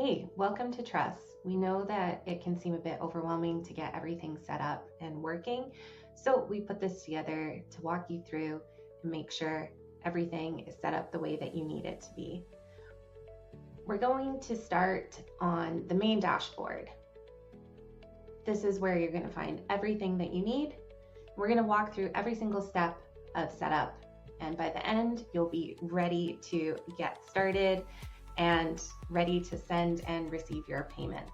Hey, welcome to Truss. We know that it can seem a bit overwhelming to get everything set up and working, so we put this together to walk you through and make sure everything is set up the way that you need it to be. We're going to start on the main dashboard. This is where you're going to find everything that you need. We're going to walk through every single step of setup, and by the end, you'll be ready to get started and ready to send and receive your payments.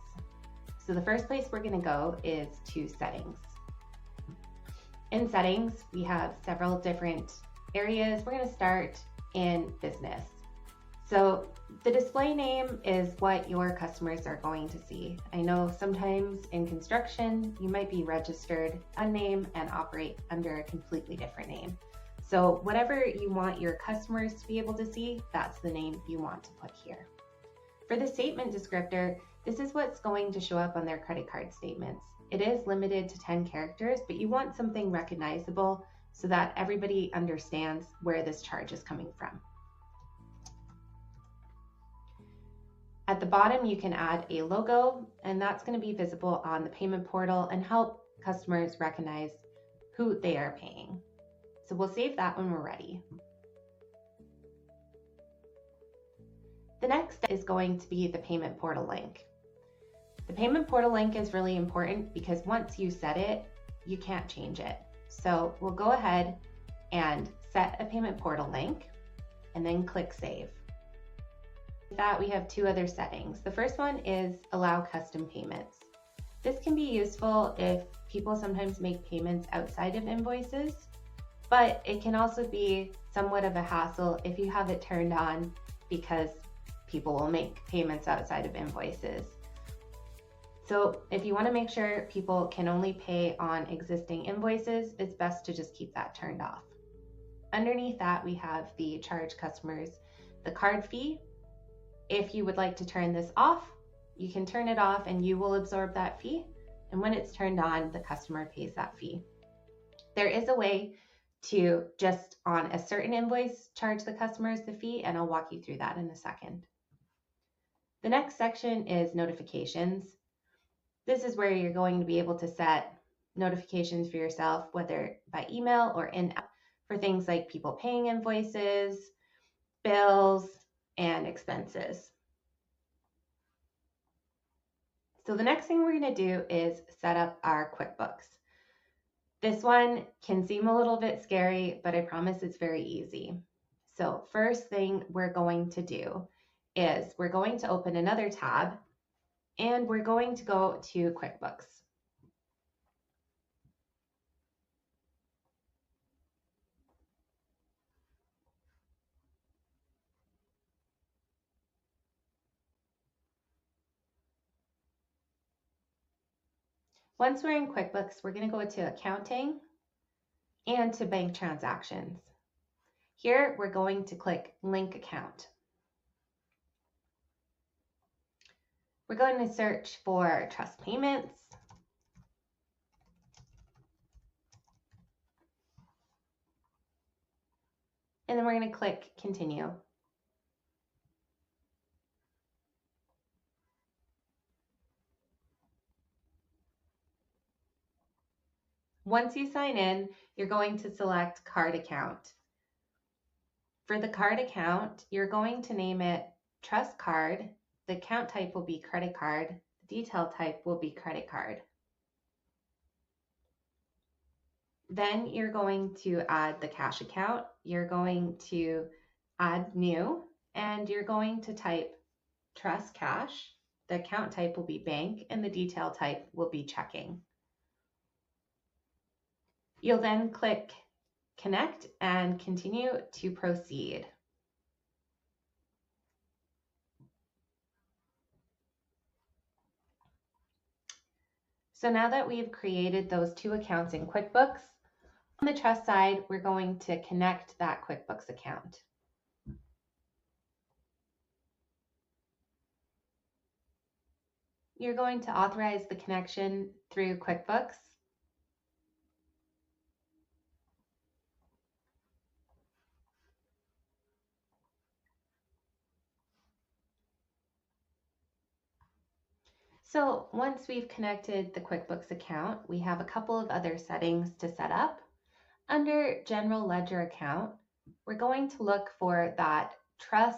So the first place we're going to go is to settings. In settings, we have several different areas. We're going to start in business. So the display name is what your customers are going to see. I know sometimes in construction, you might be registered a name and operate under a completely different name. So whatever you want your customers to be able to see, that's the name you want to put here. For the statement descriptor, this is what's going to show up on their credit card statements. It is limited to 10 characters, but you want something recognizable so that everybody understands where this charge is coming from. At the bottom, you can add a logo, and that's going to be visible on the payment portal and help customers recognize who they are paying. So we'll save that when we're ready. The next is going to be the payment portal link. The payment portal link is really important because once you set it, you can't change it. So we'll go ahead and set a payment portal link and then click Save. With that, we have two other settings. The first one is allow custom payments. This can be useful if people sometimes make payments outside of invoices, but it can also be somewhat of a hassle if you have it turned on because people will make payments outside of invoices. So if you want to make sure people can only pay on existing invoices, it's best to just keep that turned off. Underneath that, we have the charge customers the card fee. If you would like to turn this off, you can turn it off and you will absorb that fee. And when it's turned on, the customer pays that fee. There is a way to just on a certain invoice charge the customers the fee, and I'll walk you through that in a second. The next section is notifications. This is where you're going to be able to set notifications for yourself, whether by email or in-app, for things like people paying invoices, bills, and expenses. So the next thing we're going to do is set up our QuickBooks. This one can seem a little bit scary, but I promise it's very easy. So first thing we're going to do is we're going to open another tab and we're going to go to QuickBooks. Once we're in QuickBooks, we're going to go to Accounting and to Bank Transactions. Here, we're going to click Link Account. We're going to search for Truss Payments. And then we're going to click Continue. Once you sign in, you're going to select Card Account. For the card account, you're going to name it Truss Card. The account type will be credit card. The detail type will be credit card. Then you're going to add the cash account. You're going to add new, and you're going to type Truss Cash. The account type will be bank, and the detail type will be checking. You'll then click Connect and continue to proceed. So now that we've created those two accounts in QuickBooks, on the Truss side, we're going to connect that QuickBooks account. You're going to authorize the connection through QuickBooks. So once we've connected the QuickBooks account, we have a couple of other settings to set up. Under General Ledger Account, we're going to look for that Truss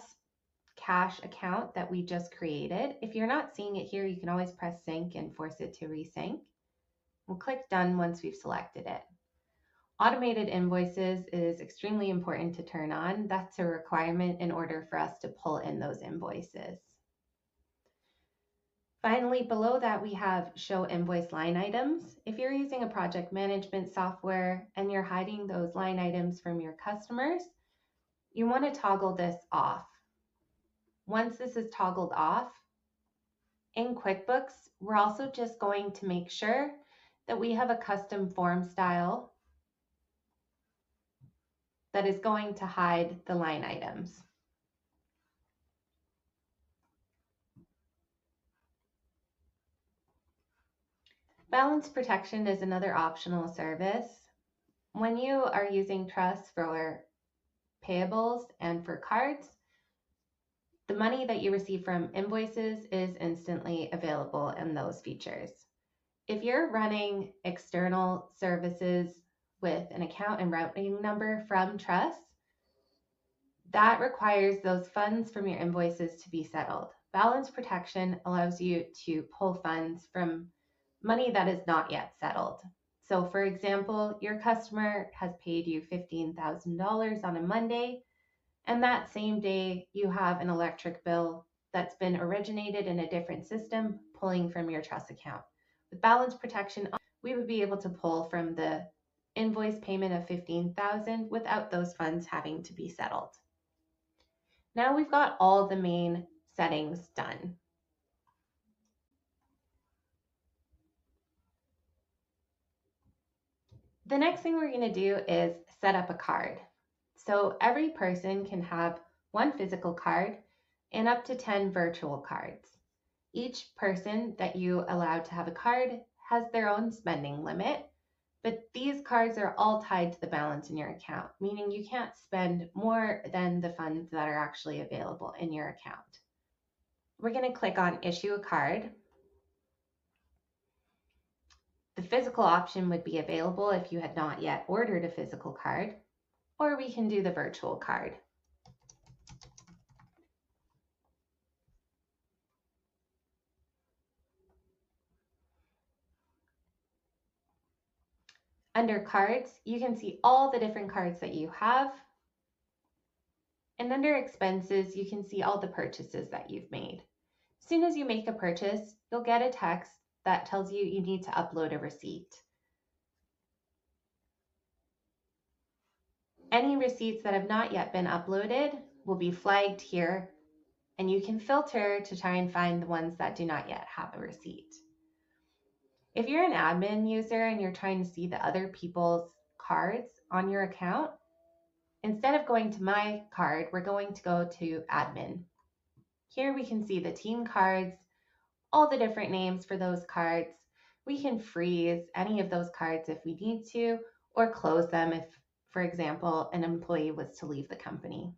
cash account that we just created. If you're not seeing it here, you can always press sync and force it to resync. We'll click done once we've selected it. Automated invoices is extremely important to turn on. That's a requirement in order for us to pull in those invoices. Finally, below that, we have show invoice line items. If you're using a project management software and you're hiding those line items from your customers, you want to toggle this off. Once this is toggled off, in QuickBooks, we're also just going to make sure that we have a custom form style that is going to hide the line items. Balance protection is another optional service. When you are using Truss for payables and for cards, the money that you receive from invoices is instantly available in those features. If you're running external services with an account and routing number from Truss, that requires those funds from your invoices to be settled. Balance protection allows you to pull funds from money that is not yet settled. So for example, your customer has paid you $15,000 on a Monday, and that same day you have an electric bill that's been originated in a different system pulling from your Truss account. With balance protection, we would be able to pull from the invoice payment of $15,000 without those funds having to be settled. Now we've got all the main settings done. The next thing we're going to do is set up a card. So every person can have one physical card and up to 10 virtual cards. Each person that you allow to have a card has their own spending limit, but these cards are all tied to the balance in your account, meaning you can't spend more than the funds that are actually available in your account. We're going to click on Issue a Card. The physical option would be available if you had not yet ordered a physical card, or we can do the virtual card. Under Cards, you can see all the different cards that you have. And under Expenses, you can see all the purchases that you've made. As soon as you make a purchase, you'll get a text that tells you you need to upload a receipt. Any receipts that have not yet been uploaded will be flagged here, and you can filter to try and find the ones that do not yet have a receipt. If you're an admin user and you're trying to see the other people's cards on your account, instead of going to My Card, we're going to go to Admin. Here we can see the team cards, all the different names for those cards. We can freeze any of those cards if we need to, or close them if, for example, an employee was to leave the company.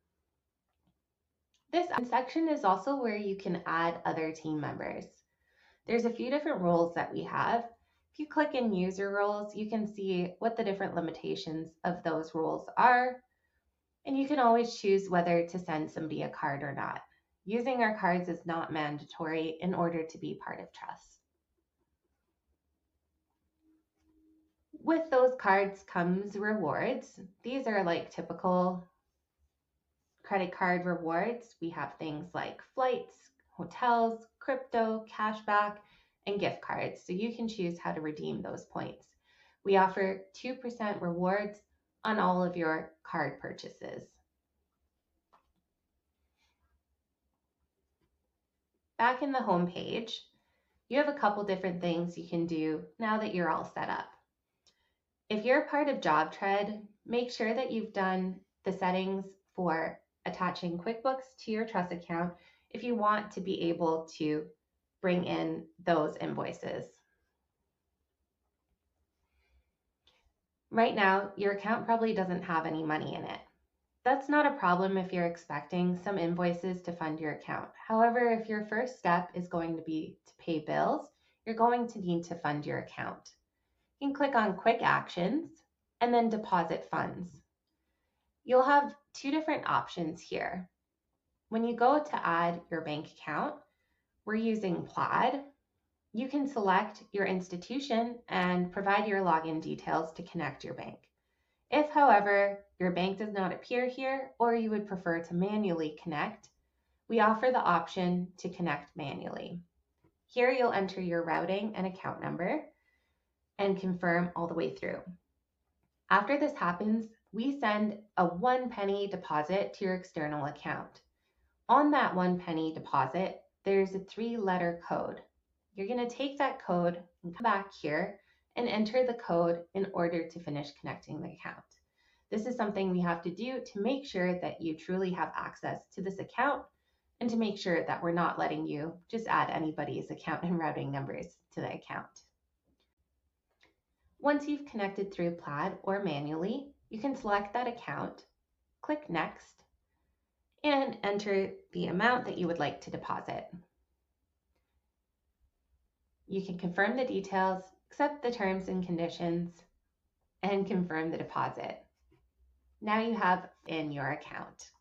This section is also where you can add other team members. There's a few different roles that we have. If you click in User Roles, you can see what the different limitations of those roles are, and you can always choose whether to send somebody a card or not. Using our cards is not mandatory in order to be part of Truss. With those cards comes rewards. These are like typical credit card rewards. We have things like flights, hotels, crypto, cashback, and gift cards. So you can choose how to redeem those points. We offer 2% rewards on all of your card purchases. Back in the home page, you have a couple different things you can do now that you're all set up. If you're part of JobTread, make sure that you've done the settings for attaching QuickBooks to your Truss account if you want to be able to bring in those invoices. Right now, your account probably doesn't have any money in it. That's not a problem if you're expecting some invoices to fund your account. However, if your first step is going to be to pay bills, you're going to need to fund your account. You can click on Quick Actions and then Deposit Funds. You'll have two different options here. When you go to add your bank account, we're using Plaid. You can select your institution and provide your login details to connect your bank. If, however, your bank does not appear here or you would prefer to manually connect, we offer the option to connect manually. Here you'll enter your routing and account number and confirm all the way through. After this happens, we send a 1 penny deposit to your external account. On that 1 penny deposit, there's a 3-letter code. You're going to take that code and come back here and enter the code in order to finish connecting the account. This is something we have to do to make sure that you truly have access to this account and to make sure that we're not letting you just add anybody's account and routing numbers to the account. Once you've connected through Plaid or manually, you can select that account, click Next, and enter the amount that you would like to deposit. You can confirm the details, accept the terms and conditions, and confirm the deposit. Now you have in your account.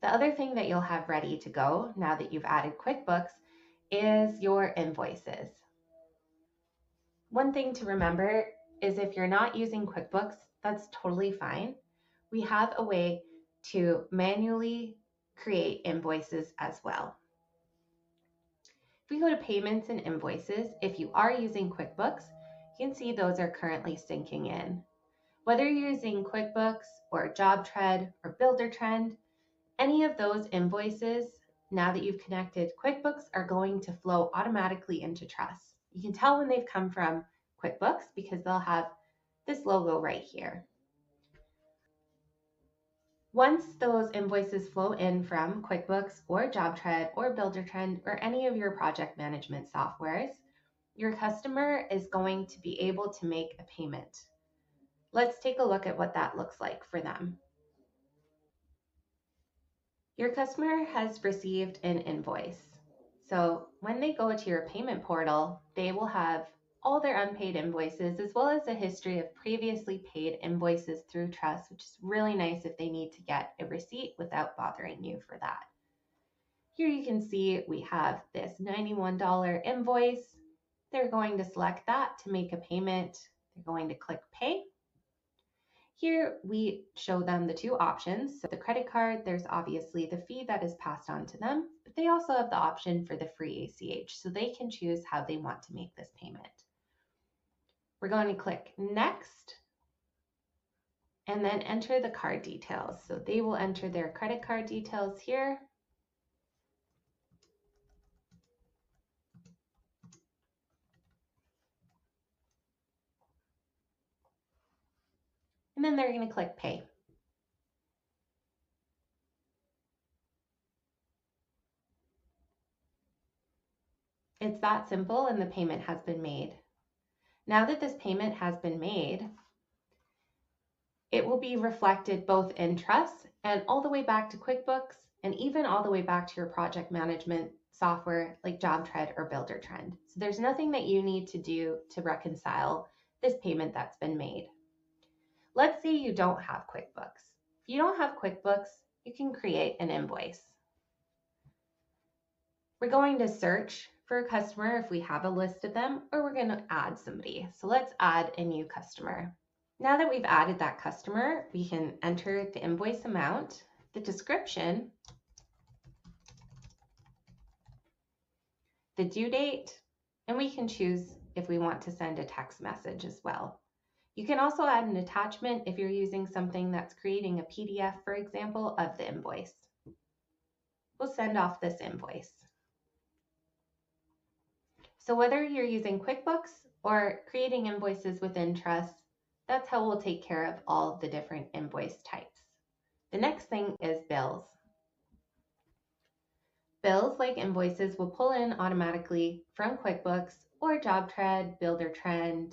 The other thing that you'll have ready to go now that you've added QuickBooks is your invoices. One thing to remember is if you're not using QuickBooks, that's totally fine. We have a way to manually create invoices as well. If we go to payments and invoices, if you are using QuickBooks, you can see those are currently syncing in. Whether you're using QuickBooks or JobTread or BuilderTrend, any of those invoices, now that you've connected QuickBooks, are going to flow automatically into Truss. You can tell when they've come from QuickBooks because they'll have this logo right here. Once those invoices flow in from QuickBooks or JobTread or BuilderTrend or any of your project management softwares, your customer is going to be able to make a payment. Let's take a look at what that looks like for them. Your customer has received an invoice. So when they go to your payment portal, they will have all their unpaid invoices as well as a history of previously paid invoices through Truss, which is really nice if they need to get a receipt without bothering you for that. Here you can see we have this $91 invoice. They're going to select that to make a payment. They're going to click Pay. Here we show them the two options. So the credit card, there's obviously the fee that is passed on to them, but they also have the option for the free ACH, so they can choose how they want to make this payment. We're going to click Next and then enter the card details. So they will enter their credit card details here. And then they're going to click Pay. It's that simple, and the payment has been made. Now that this payment has been made, it will be reflected both in Truss and all the way back to QuickBooks and even all the way back to your project management software like JobTread or BuilderTrend. So there's nothing that you need to do to reconcile this payment that's been made. Let's say you don't have QuickBooks. If you don't have QuickBooks, you can create an invoice. We're going to search for a customer if we have a list of them, or we're going to add somebody. So let's add a new customer. Now that we've added that customer, we can enter the invoice amount, the description, the due date, and we can choose if we want to send a text message as well. You can also add an attachment if you're using something that's creating a PDF, for example, of the invoice. We'll send off this invoice. So whether you're using QuickBooks or creating invoices within Truss, that's how we'll take care of all of the different invoice types. The next thing is bills. Bills, like invoices, will pull in automatically from QuickBooks or JobTread, BuilderTrend,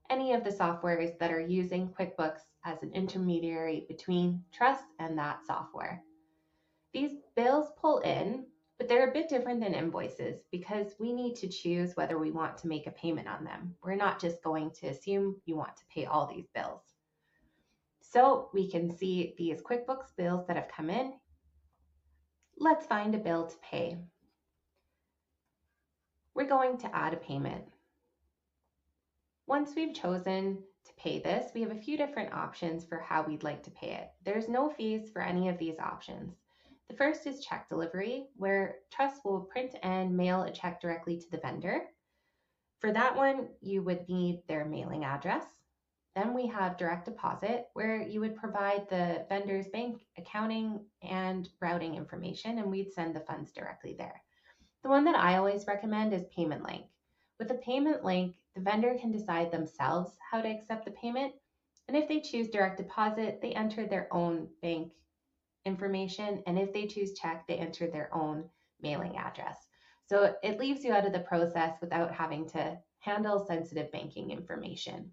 any of the softwares that are using QuickBooks as an intermediary between Truss and that software. These bills pull in But they're a bit different than invoices because we need to choose whether we want to make a payment on them. We're not just going to assume you want to pay all these bills. So we can see these QuickBooks bills that have come in. Let's find a bill to pay. We're going to add a payment. Once we've chosen to pay this, we have a few different options for how we'd like to pay it. There's no fees for any of these options. The first is check delivery, where Truss will print and mail a check directly to the vendor. For that one, you would need their mailing address. Then we have direct deposit, where you would provide the vendor's bank accounting and routing information, and we'd send the funds directly there. The one that I always recommend is payment link. With a payment link, the vendor can decide themselves how to accept the payment. And if they choose direct deposit, they enter their own bank information. And if they choose check, they enter their own mailing address. So it leaves you out of the process without having to handle sensitive banking information.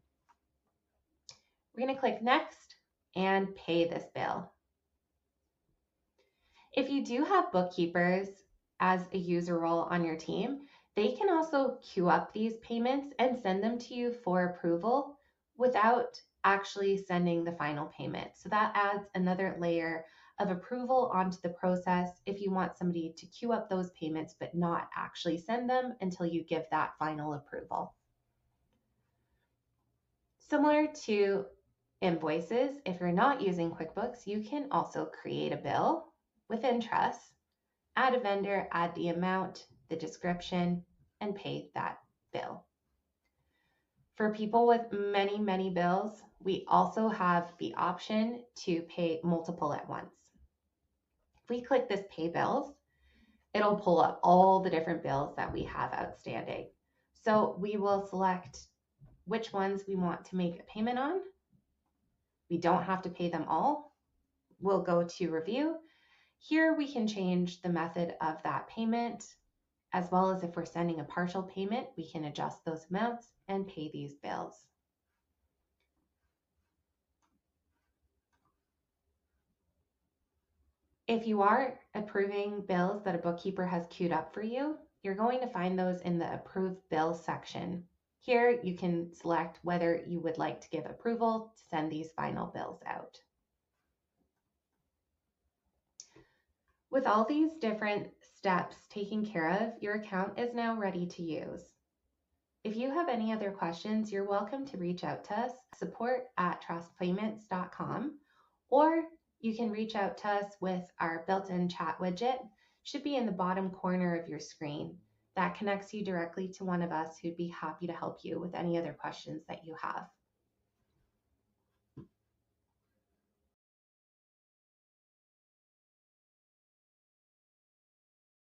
We're going to click next and pay this bill. If you do have bookkeepers as a user role on your team, they can also queue up these payments and send them to you for approval without actually sending the final payment. So that adds another layer of approval onto the process if you want somebody to queue up those payments but not actually send them until you give that final approval. Similar to invoices, if you're not using QuickBooks, you can also create a bill within Truss, add a vendor, add the amount, the description, and pay that bill. For people with many, many bills, we also have the option to pay multiple at once. If we click this pay bills, it'll pull up all the different bills that we have outstanding. So we will select which ones we want to make a payment on. We don't have to pay them all. We'll go to review. Here we can change the method of that payment, as well as if we're sending a partial payment, we can adjust those amounts and pay these bills. If you are approving bills that a bookkeeper has queued up for you, you're going to find those in the Approved Bills section. Here you can select whether you would like to give approval to send these final bills out. With all these different steps taken care of, your account is now ready to use. If you have any other questions, you're welcome to reach out to us, support@trusspayments.com, or you can reach out to us with our built-in chat widget. Should be in the bottom corner of your screen. That connects you directly to one of us who'd be happy to help you with any other questions that you have.